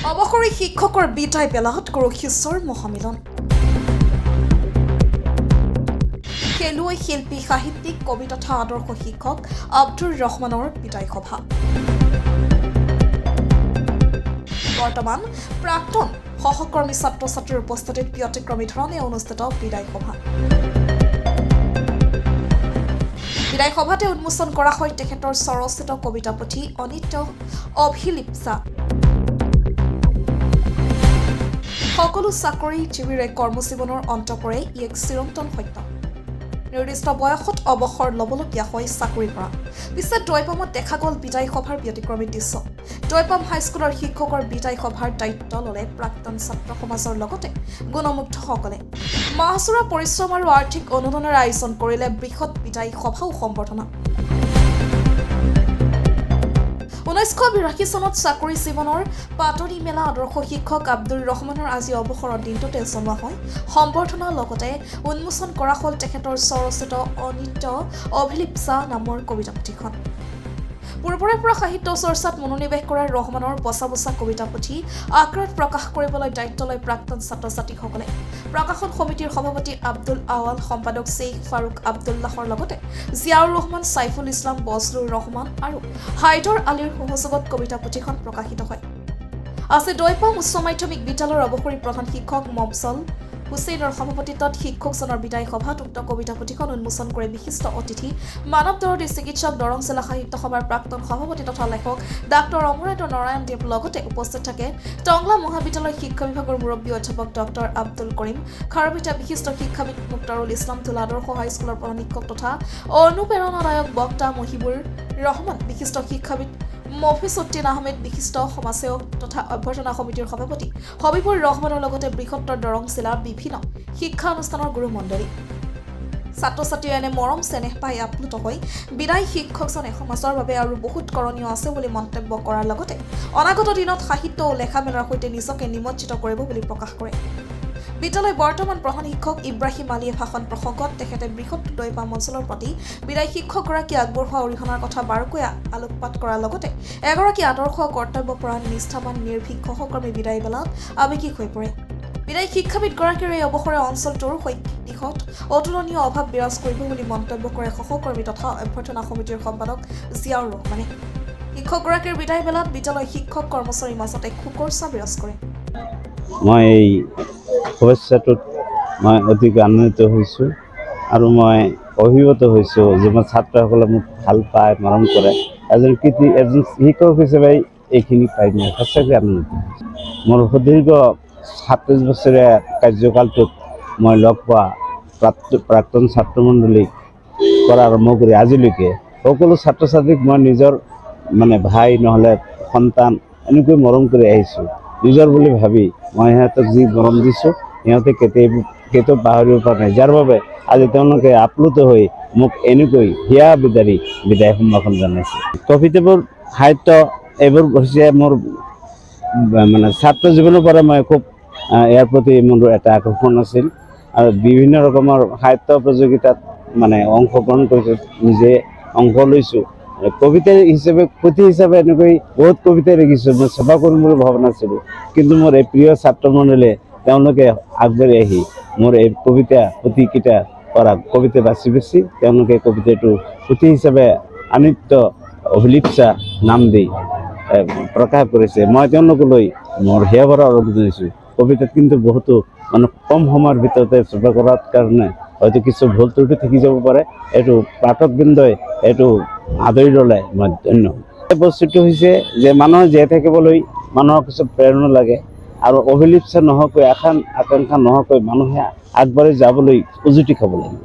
অৱসৰী শিক্ষকৰ বিদায় বেলাত গুৰু শিষ্যৰ মহামিলন। খেলুৱৈ, শিল্পী, সাহিত্যিক, কবি তথা আদৰ্শ শিক্ষক আব্দুৰ ৰহমানৰ বিদায় সভা। বৰ্তমান প্ৰাক্তন সহকৰ্মী ছাত্ৰ ছাত্ৰীৰ উপস্থিতিত ব্যতিক্ৰমী ধৰণে অনুষ্ঠিত বিদায় সভা। বিদায় সভাতে উন্মোচন কৰা হয় তেখেতৰ স্বৰচিত কবিতা পুথি অনিত্য অভিলিপ্সা। সকলো চাকৰি জীৱিৰে কৰ্মজীৱনৰ অন্ত পৰে ই এক চিৰন্তন সত্য। নিৰ্দিষ্ট বয়সত অৱসৰ ল'বলগীয়া হয় চাকৰিৰ পৰা। পিছে দৈপামত দেখা গ'ল বিদায় সভাৰ ব্যতিক্ৰমী দৃশ্য। দৈপাম হাইস্কুলৰ শিক্ষকৰ বিদায় সভাৰ দায়িত্ব ল'লে প্ৰাক্তন ছাত্ৰ সমাজৰ লগতে গুণমুগ্ধসকলে। মাহজোৰা পৰিশ্ৰম আৰু আৰ্থিক অনুদানেৰে আয়োজন কৰিলে বৃহৎ বিদায় সভা ও সম্বৰ্ধনা। 1982 চনত চাকৰি জীৱনৰ পাতনি মেলা আদৰ্শ শিক্ষক আব্দুৰ ৰহমানৰ আজি অৱসৰৰ দিনটোতে জনোৱা হয় সম্বৰ্ধনা। লগতে উন্মোচন কৰা হ'ল তেখেতৰ স্বৰচিত অনিত্য অভিলিপ্সা নামৰ কবিতা পুথিখন। পূৰ্বৰে পৰা সাহিত্য চৰ্চাত মনোনিৱেশ কৰা ৰহমানৰ বচা বচা কবিতা পুথি আকাৰত প্ৰকাশ কৰিবলৈ দায়িত্ব লয় প্ৰাক্তন ছাত্ৰ ছাত্ৰীসকলে। প্ৰকাশন সমিতিৰ সভাপতি আব্দুল আৱাল, সম্পাদক শ্বেইখ ফাৰুক আব্দুল্লাহৰ লগতে জিয়াউৰ ৰহমান, ছাইফুল ইছলাম, বজলুৰ ৰহমান আৰু হাইদৰ আলীৰ সহযোগত কবিতা পুথিখন প্ৰকাশিত হয়। আছে দৈপাম উচ্চ মাধ্যমিক বিদ্যালয়ৰ অৱসৰী প্ৰধান শিক্ষক মফজল হুছেইনৰ সভাপতিত্বত শিক্ষকজনৰ বিদায় সভাত উক্ত কবিতা পুথিখন উন্মোচন কৰে বিশিষ্ট অতিথি মানৱ দৰদী চিকিৎসক, দৰং জিলা সাহিত্য সভাৰ প্ৰাক্তন সভাপতি তথা লেখক ডাক্তৰ অমৰেন্দ্ৰ নাৰায়ণ দেৱ। লগতে উপস্থিত থাকে টংলা মহাবিদ্যালয় শিক্ষা বিভাগৰ মুৰব্বী অধ্যাপক ডক্টৰ আব্দুল কৰিম, খাৰবিটা বিশিষ্ট শিক্ষাবিদ মুক্তাৰুল ইছলাম, ধুলা আদৰ্শ হাইস্কুলৰ প্ৰধান শিক্ষক তথা অনুপ্ৰেৰণাদায়ক বক্তা মহিবুৰ ৰহমান, বিশিষ্ট শিক্ষাবিদ মফিজউদ্দিন আহমেদ, বিশিষ্ট সমাজসেৱক তথা অভ্যৰ্থনা সমিতিৰ সভাপতি হবিবুৰ ৰহমানৰ লগতে বৃহত্তৰ দৰং জিলাৰ বিভিন্ন শিক্ষা অনুষ্ঠানৰ গুৰুমণ্ডলী। ছাত্ৰ ছাত্ৰীয়ে এনে মৰম চেনেহ পাই আপ্লুত হৈ বিদায় শিক্ষকজনে সমাজৰ বাবে আৰু বহুত কৰণীয় আছে বুলি মন্তব্য কৰাৰ লগতে অনাগত দিনত সাহিত্য ও লেখা মেলাৰ সৈতে নিজকে নিমজ্জিত কৰিব বুলি প্ৰকাশ কৰে। বিদ্যালয় বৰ্তমান প্ৰধান শিক্ষক ইব্ৰাহিম আলীয়ে ভাষণ প্ৰসংগত তেখেতে বৃহৎ দৈপাম অঞ্চলৰ প্ৰতি বিদায় শিক্ষকগৰাকী আগবঢ়োৱা অৰিহণাৰ কথা বাৰুকৈ আলোকপাত কৰাৰ লগতে এগৰাকী আদৰ্শ কৰ্তব্যপৰায়ণ নিষ্ঠাবান নিৰ্ভীক সহকৰ্মী বিদায় বেলাত আৱেগিক হৈ পৰে। বিদায় শিক্ষাবিদগৰাকীৰ এই অৱসৰে অঞ্চলটোৰ শৈক্ষিক দিশত অতুলনীয় অভাৱ বিৰাজ কৰিব বুলি মন্তব্য কৰে সহকৰ্মী তথা অভ্যৰ্থনা সমিতিৰ সম্পাদক জিয়াউৰ ৰহমানে। শিক্ষকগৰাকীৰ বিদায় বেলাত বিদ্যালয় শিক্ষক কৰ্মচাৰীৰ মাজত এক শোকৰ ছাঁ বিৰাজ কৰে। মই এই শুভেচ্ছাটোত মই অধিক আনন্দিত হৈছোঁ আৰু মই অভিভূত হৈছোঁ যে মোৰ ছাত্ৰসকলে মোক ভাল পায়, মৰম কৰে। এজন শিক্ষক হিচাপে এইখিনি পাই মই সঁচাকৈ আনন্দিত। মোৰ সুদীৰ্ঘ 27 বছৰীয়া কাৰ্যকালটোত মই লগ পোৱা প্ৰাক্তন ছাত্ৰমণ্ডলীক পৰা আৰম্ভ কৰি আজিলৈকে সকলো ছাত্ৰ ছাত্ৰীক মই নিজৰ ভাই নহ'লে সন্তান এনেকৈ মৰম কৰি আহিছোঁ। নিজৰ বুলি ভাবি মই সিহঁতক যি মৰম দিছোঁ সিহঁতে কেতিয়াও পাহৰিব পৰা নাই, যাৰ বাবে আজি তেওঁলোকে আপ্লুত হৈ মোক এনেকৈ হিয়া বিদাৰি বিদায় সম্ভাষণ জনাইছে। কবিতাবোৰ, সাহিত্য এইবোৰ হৈছে মোৰ ছাত্ৰ জীৱনৰ পৰা মই খুব ইয়াৰ প্ৰতি মোৰ এটা আকৰ্ষণ আছিল আৰু বিভিন্ন ৰকমৰ সাহিত্য প্ৰতিযোগিতাত অংশগ্ৰহণ কৰিছোঁ, নিজে অংশ লৈছোঁ। কবিতা হিচাপে, পুথি হিচাপে এনেকৈ বহুত কবিতাই লিখিছোঁ। মই ছপা কৰিম বুলি ভবা নাছিলোঁ, কিন্তু মোৰ এই প্ৰিয় ছাত্ৰমণ্ডলীয়ে তেওঁলোকে আগবাঢ়ি আহি মোৰ এই কবিতা পুথিকেইটা পৰা কবিতা বাছি তেওঁলোকে কবিতাটো পুথি হিচাপে অনিত্য অভিলিপ্সা নাম দি প্ৰকাশ কৰিছে। মই তেওঁলোকলৈ মোৰ হিয়া ভৰা অনুৰোধ জনাইছোঁ। কবিতাত কিন্তু বহুতো কম সময়ৰ ভিতৰতে ছপা কৰাৰ কাৰণে হয়তো কিছু ভুল ত্ৰুটি থাকি যাব পাৰে। এইটো পাঠকবৃন্দই এইটো আদৰি ল'লে মই ধন্য। এই বস্তুটো হৈছে যে মানুহে জীয়াই থাকিবলৈ মানুহৰ কিছু প্ৰেৰণা লাগে আৰু অভিলিপ্সা নোহোৱাকৈ, আকাংক্ষা নোহোৱাকৈ মানুহে আগবাঢ়ি যাবলৈ উজুতি খাব লাগিব।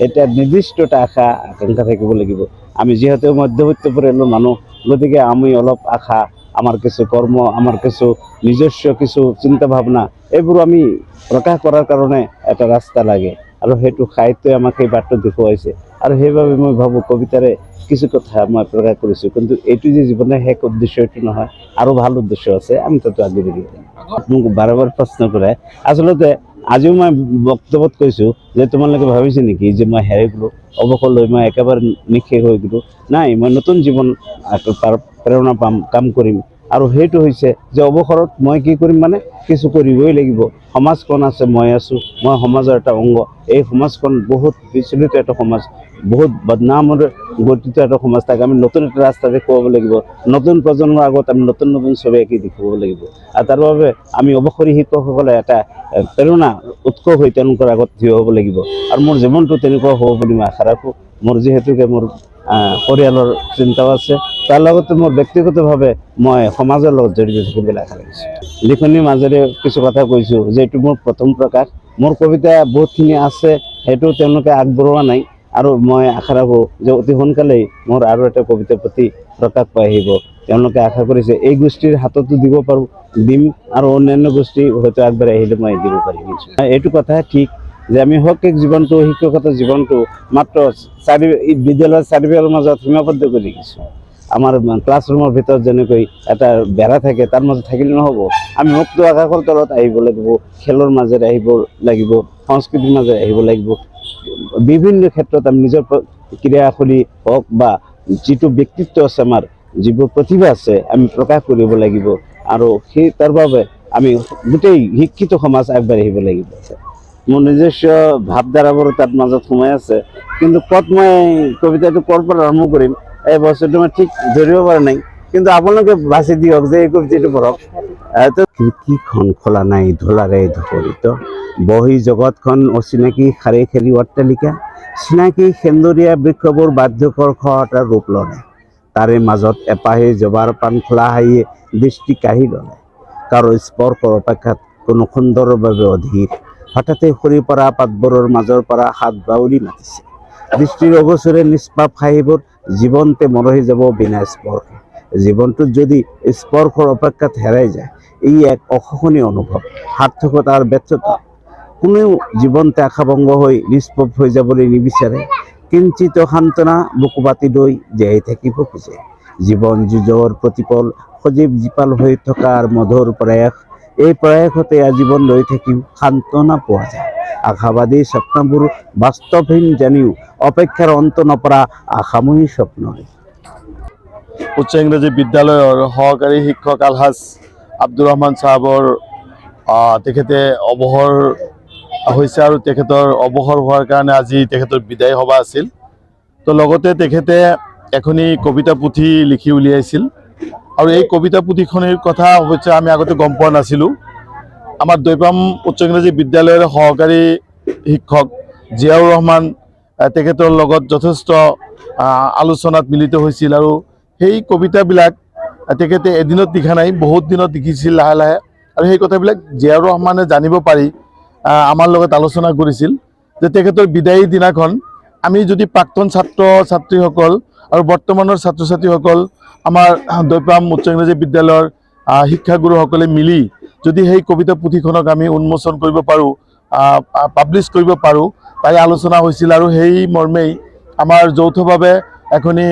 এতিয়া নিৰ্দিষ্ট এটা আশা আকাংক্ষা থাকিব লাগিব। আমি যিহেতু মধ্যবিত্ত পৰিয়ালৰ মানুহ, গতিকে আমি অলপ আশা, আমাৰ কিছু কৰ্ম, আমাৰ কিছু নিজস্ব কিছু চিন্তা ভাৱনা এইবোৰ আমি প্ৰকাশ কৰাৰ কাৰণে এটা ৰাস্তা লাগে আৰু সেইটো সাহিত্যই আমাক সেই বাটটো দেখুৱাইছে। আৰু সেইবাবে মই ভাবোঁ কবিতাৰে কিছু কথা মই প্ৰকাশ কৰিছোঁ, কিন্তু এইটো যে জীৱনৰ শেষ উদ্দেশ্য এইটো নহয়, আৰু ভাল উদ্দেশ্য আছে। আমি তাতো আগবাঢ়ি যাম। মোক বাৰে বাৰে প্ৰশ্ন কৰে। আচলতে আজিও মই বক্তব্যত কৈছোঁ যে তোমালোকে ভাবিছে নেকি যে মই হেৰাই গ'লোঁ, অৱসৰ লৈ মই একেবাৰে নিঃশেষ হৈ গ'লোঁ? নাই, মই নতুন জীৱন প্ৰেৰণা পাম, কাম কৰিম। আৰু সেইটো হৈছে যে অৱসৰত মই কি কৰিম মানে কিছু কৰিবই লাগিব। সমাজখন আছে, মই আছোঁ, মই সমাজৰ এটা অংগ। এই সমাজখন বহুত বিচলিত এটা সমাজ, বহুত বদনামৰ গঠিত এটা সমাজ। তাক আমি নতুন এটা ৰাস্তা দেখুৱাব লাগিব। নতুন প্ৰজন্মৰ আগত আমি নতুন নতুন ছবি আঁকি দেখুৱাব লাগিব। আৰু তাৰ বাবে আমি অৱসৰী শিক্ষকসকলে এটা প্ৰেৰণা উৎস হৈ তেওঁলোকৰ আগত থিয় হ'ব লাগিব। আৰু মোৰ জীৱনটো তেনেকুৱা হ'ব বুলি মই আশা ৰাখোঁ। মোৰ যিহেতুকে মোৰ পৰিয়ালৰ চিন্তাও আছে, তাৰ লগতে মোৰ ব্যক্তিগতভাৱে মই সমাজৰ লগত জড়িত থাকিবলৈ আশা ৰাখিছোঁ। লিখনিৰ মাজেৰে কিছু কথা কৈছোঁ যে এইটো মোৰ প্ৰথম প্ৰকাশ। মোৰ কবিতা বহুতখিনি আছে, সেইটো তেওঁলোকে আগবঢ়োৱা নাই। আৰু মই আশা ৰাখোঁ যে অতি সোনকালেই মোৰ আৰু এটা কবিতা পুথি প্ৰকাশ পাই আহিব। তেওঁলোকে আশা কৰিছে এই গোষ্ঠীৰ হাততো দিব পাৰোঁ, দিম, আৰু অন্যান্য গোষ্ঠী হয়তো আগবাঢ়ি আহিলে মই দিব পাৰিম। এইটো কথা ঠিক যে আমি শৈক্ষিক জীৱনটো, শিক্ষকতা জীৱনটো মাত্ৰ বিদ্যালয়ৰ চাৰিবেৰৰ মাজত সীমাবদ্ধ কৰি ৰাখিছোঁ। আমাৰ ক্লাছৰুমৰ ভিতৰত যেনেকৈ এটা বেৰা থাকে, তাৰ মাজত থাকিলে নহ'ব। আমি মুক্ত আকাশৰ তলত আহিব লাগিব, খেলৰ মাজেৰে আহিব লাগিব, সংস্কৃতিৰ মাজেৰে আহিব লাগিব। বিভিন্ন ক্ষেত্ৰত আমি নিজৰ ক্ৰীড়াশলী হওক বা যিটো ব্যক্তিত্ব আছে, আমাৰ যিবোৰ প্ৰতিভা আছে, আমি প্ৰকাশ কৰিব লাগিব। আৰু তাৰ বাবে আমি গোটেই শিক্ষিত সমাজ আগবাঢ়ি আহিব লাগিব। মোৰ নিজস্ব ভাৱধাৰাবোৰো তাত মাজত সোমাই আছে, কিন্তু ক'ত মই কবিতাটো ক'ৰ পৰা আৰম্ভ কৰিম এই বস্তুটো মই ঠিক ধৰিব পৰা নাই। কিন্তু আপোনালোকে বাছি দিয়ক যে এই কবিতাটো পঢ়ক। খিৰিকীখন খোলা নাই, ধূলাৰে ধূসৰিত, বহি জগতখন অচিনাকি শাৰী খেলি অট্টালিকা, চিনাকি সেন্দৰীয়া বৃক্ষবোৰ বাধ্যকৰ খহটাৰ ৰূপ ল'লে, তাৰে মাজত এপাহি জবাৰ পান খোলা হাইয়ে দৃষ্টি কাঢ়ি ল'লে, কাৰো স্পৰ্শৰ অপেক্ষাত কোনো সুন্দৰৰ বাবে অধীৰ, হঠাতে সৰি পৰা পাতবোৰৰ মাজৰ পৰা হাত বাউলি মাতিছে, দৃষ্টিৰ অগোচৰে নিষ্পাপ হাঁহিবোৰ জীৱনতে মৰহি যাব বিনা স্পৰ্শে। জীৱনটোত যদি স্পৰ্শৰ অপেক্ষাত হেৰাই যায়, ই এক অসহনীয় অনুভৱ, সাৰ্থকতাৰ ব্যৰ্থতা। কোনেও জীৱনতে আশাভংগ হৈ নিষ্পপ হৈ যাবলৈ নিবিচাৰে, কিঞ্চিত সান্তনা বুকু পাতি লৈ জীয়াই থাকিব খোজে। জীৱন যুঁজৰ প্ৰতিপল সজীৱ জীপাল হৈ থকাৰ মধুৰ প্ৰয়াস, এই প্ৰয়াসতে আজীৱন লৈ থাকিও সান্তনা পোৱা যায়। আশাবাদী স্বপ্নবোৰ বাস্তৱহীন জানিও অপেক্ষাৰ অন্ত নপৰা আশাময়ী স্বপ্নৰে। উচ্চ ইংৰাজী বিদ্যালয়ৰ সহকাৰী শিক্ষক আলহাজ আব্দুৰ ৰহমান চাহাবৰ তেখেতে অৱসৰ হৈছে, আৰু তেখেতৰ অৱসৰ হোৱাৰ কাৰণে আজি তেখেতৰ বিদায় সভা আছিল। তো লগতে তেখেতে এখনি কবিতা পুথি লিখি উলিয়াইছিল, আৰু এই কবিতা পুথিখনিৰ কথা অৱশ্যে আমি আগতে গম পোৱা নাছিলোঁ। আমাৰ দৈপাম উচ্চ ইংৰাজী বিদ্যালয়ৰ সহকাৰী শিক্ষক জিয়াউৰ ৰহমান তেখেতৰ লগত যথেষ্ট আলোচনাত মিলিত হৈছিল, আৰু সেই কবিতাবিলাক তেখেতে এদিনত লিখা নাই, বহুত দিনত লিখিছিল লাহে লাহে। আৰু সেই কথাবিলাক জিয়াউৰ ৰহমানে জানিব পাৰি আমাৰ লগত আলোচনা কৰিছিল যে তেখেতৰ বিদায়ী দিনাখন আমি যদি প্ৰাক্তন ছাত্ৰ ছাত্ৰীসকল আৰু বৰ্তমানৰ ছাত্ৰ ছাত্ৰীসকল আমাৰ দৈপাম উচ্চ ইংৰাজী বিদ্যালয়ৰ শিক্ষাগুৰুসকলে মিলি যদি সেই কবিতা পুথিখনক আমি উন্মোচন কৰিব পাৰোঁ, পাব্লিছ কৰিব পাৰোঁ, তাই আলোচনা হৈছিল। আৰু সেই মৰ্মেই আমাৰ যৌথভাৱে এখনি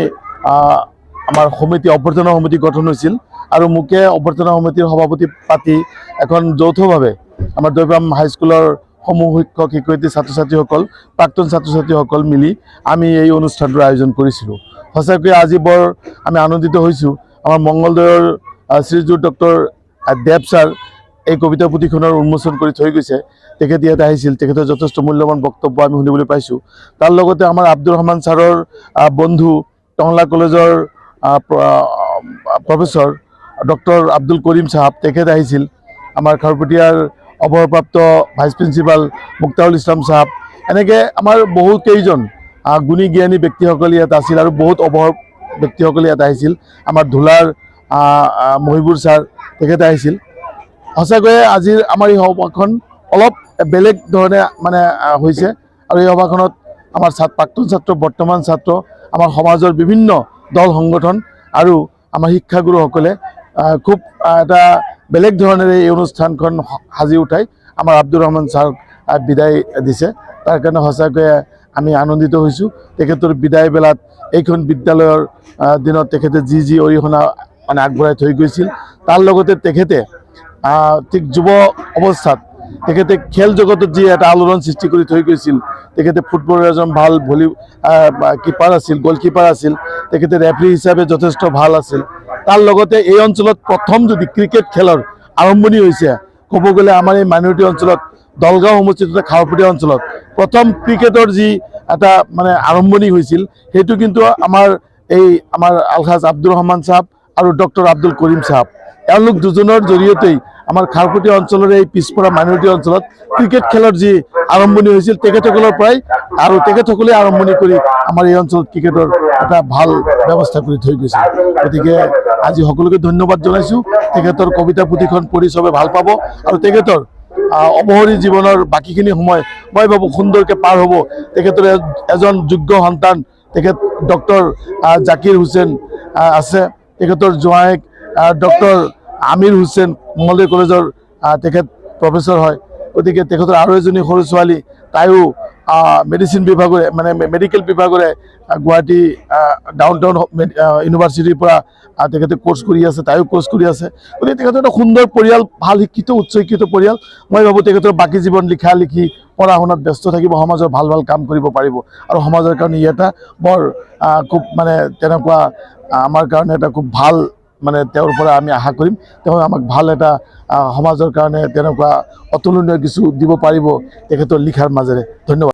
আমাৰ সমিতি, অভ্যৰ্থনা সমিতি গঠন হৈছিল, আৰু মোকে অভ্যৰ্থনা সমিতিৰ সভাপতি পাতি এখন যৌথভাৱে আমাৰ দৈপাম হাইস্কুলৰ সমূহ শিক্ষক শিক্ষয়িত্ৰী ছাত্ৰ ছাত্ৰীসকল, প্ৰাক্তন ছাত্ৰ ছাত্ৰীসকল মিলি আমি এই অনুষ্ঠানটোৰ আয়োজন কৰিছিলোঁ। সঁচাকৈ আজি বৰ আমি আনন্দিত হৈছোঁ। আমাৰ মংগলদৈৰ শ্ৰীযুত ডক্টৰ দেৱ ছাৰ এই কবিতা পুথিখনৰ উন্মোচন কৰি থৈ গৈছে। তেখেত ইয়াত আহিছিল, তেখেতৰ যথেষ্ট মূল্যৱান বক্তব্য আমি শুনিবলৈ পাইছোঁ। তাৰ লগতে আমাৰ আব্দুৰ ৰহমান ছাৰৰ বন্ধু টংলা কলেজৰ প্ৰফেচৰ ডক্টৰ আব্দুল কৰিম চাহাব তেখেত আহিছিল। আমাৰ খাৰুপেটীয়াৰ অৱসৰপ্ৰাপ্ত ভাইচ প্ৰিন্সিপাল মুক্তাউল ইছলাম চাহাব, এনেকৈ আমাৰ বহুত কেইজন গুণী জ্ঞানী ব্যক্তিসকল ইয়াত আছিল, আৰু বহুত অৱসৰ ব্যক্তিসকল ইয়াত আহিছিল। আমাৰ ধুলাৰ মহিবুৰ ছাৰ তেখেত আহিছিল। সঁচাকৈয়ে আজিৰ আমাৰ এই সভাখন অলপ বেলেগ ধৰণে মানে হৈছে, আৰু এই সভাখনত আমাৰ প্ৰাক্তন ছাত্ৰ, বৰ্তমান ছাত্ৰ, আমাৰ সমাজৰ বিভিন্ন দল সংগঠন আৰু আমাৰ শিক্ষাগুৰুসকলে খুব এটা বেলেগ ধৰণেৰে এই অনুষ্ঠানখন সাজি উঠাই আমাৰ আব্দুৰ ৰহমান ছাৰক বিদায় দিছে। তাৰ কাৰণে সঁচাকৈয়ে আমি আনন্দিত হৈছোঁ। তেখেতৰ বিদায় বেলাত এইখন বিদ্যালয়ৰ দিনত তেখেতে যি অৰিহণা মানে আগবঢ়াই থৈ গৈছিল, তাৰ লগতে তেখেতে ঠিক যুৱ অৱস্থাত তেখেতে খেল জগতত যি এটা আলোড়ন সৃষ্টি কৰি থৈ গৈছিল। তেখেতে ফুটবলৰ এজন ভাল কিপাৰ আছিল, গ'লকিপাৰ আছিল, তেখেতে ৰেফাৰী হিচাপে যথেষ্ট ভাল আছিল। তাৰ লগতে এই অঞ্চলত প্ৰথম যদি ক্ৰিকেট খেলৰ আৰম্ভণি হৈছে ক'ব গ'লে আমাৰ এই মাইনৰিটি অঞ্চলত দলগাঁও সমষ্টিত খাৰুপেটীয়া অঞ্চলত প্ৰথম ক্ৰিকেটৰ যি এটা মানে আৰম্ভণি হৈছিল সেইটো কিন্তু আমাৰ আলহাজ আব্দুৰ ৰহমান সাহেব আৰু ডক্টৰ আব্দুল কৰিম সাহেব এওঁলোক দুজনৰ জৰিয়তেই আমাৰ খাৰুপেটীয়া অঞ্চলৰ এই পিছপৰা মাইনৰিটি অঞ্চলত ক্ৰিকেট খেলৰ যি আৰম্ভণি হৈছিল তেখেতসকলৰ পৰাই আৰু তেখেতসকলে আৰম্ভণি কৰি আমাৰ এই অঞ্চলত ক্ৰিকেটৰ এটা ভাল ব্যৱস্থা কৰি থৈ গৈছে গতিকে আজি সকলোকে ধন্যবাদ জনাইছোঁ তেখেতৰ কবিতা পুথিখন পঢ়ি চবে ভাল পাব আৰু তেখেতৰ অবসৰী জীৱনৰ বাকীখিনি সময় মই ভাবোঁ সুন্দৰকৈ পাৰ হ'ব তেখেতৰ এজন যোগ্য সন্তান তেখেত ডক্টৰ জাকিৰ হুছেইন আছে তেখেতৰ জোঁৱায়েক ডক্টৰ আমিৰ হুছেইন মঙলদৈ কলেজৰ তেখেত প্ৰফেচৰ হয় গতিকে তেখেতৰ আৰু এজনী সৰু ছোৱালী তাইও মেডিচিন বিভাগৰে মানে মেডিকেল বিভাগৰে গুৱাহাটী ডাউন টাউন ইউনিভাৰ্চিটিৰ পৰা তেখেতে কোৰ্চ কৰি আছে তাইও কোৰ্চ কৰি আছে গতিকে তেখেতৰ এটা সুন্দৰ পৰিয়াল ভাল শিক্ষিত উচ্চ শিক্ষিত পৰিয়াল মই ভাবোঁ তেখেতৰ বাকী জীৱন লিখা লিখি পঢ়া শুনাত ব্যস্ত থাকিব সমাজৰ ভাল ভাল কাম কৰিব পাৰিব আৰু সমাজৰ কাৰণে ই এটা বৰ খুব মানে তেনেকুৱা আমাৰ কাৰণে এটা খুব ভাল মানে তেওঁৰ পৰা আমি আশা কৰিম তেওঁ আমাক ভাল এটা সমাজৰ কাৰণে তেনেকুৱা অতুলনীয় কিছু দিব পাৰিব তেখেতৰ লিখাৰ মাজেৰে ধন্যবাদ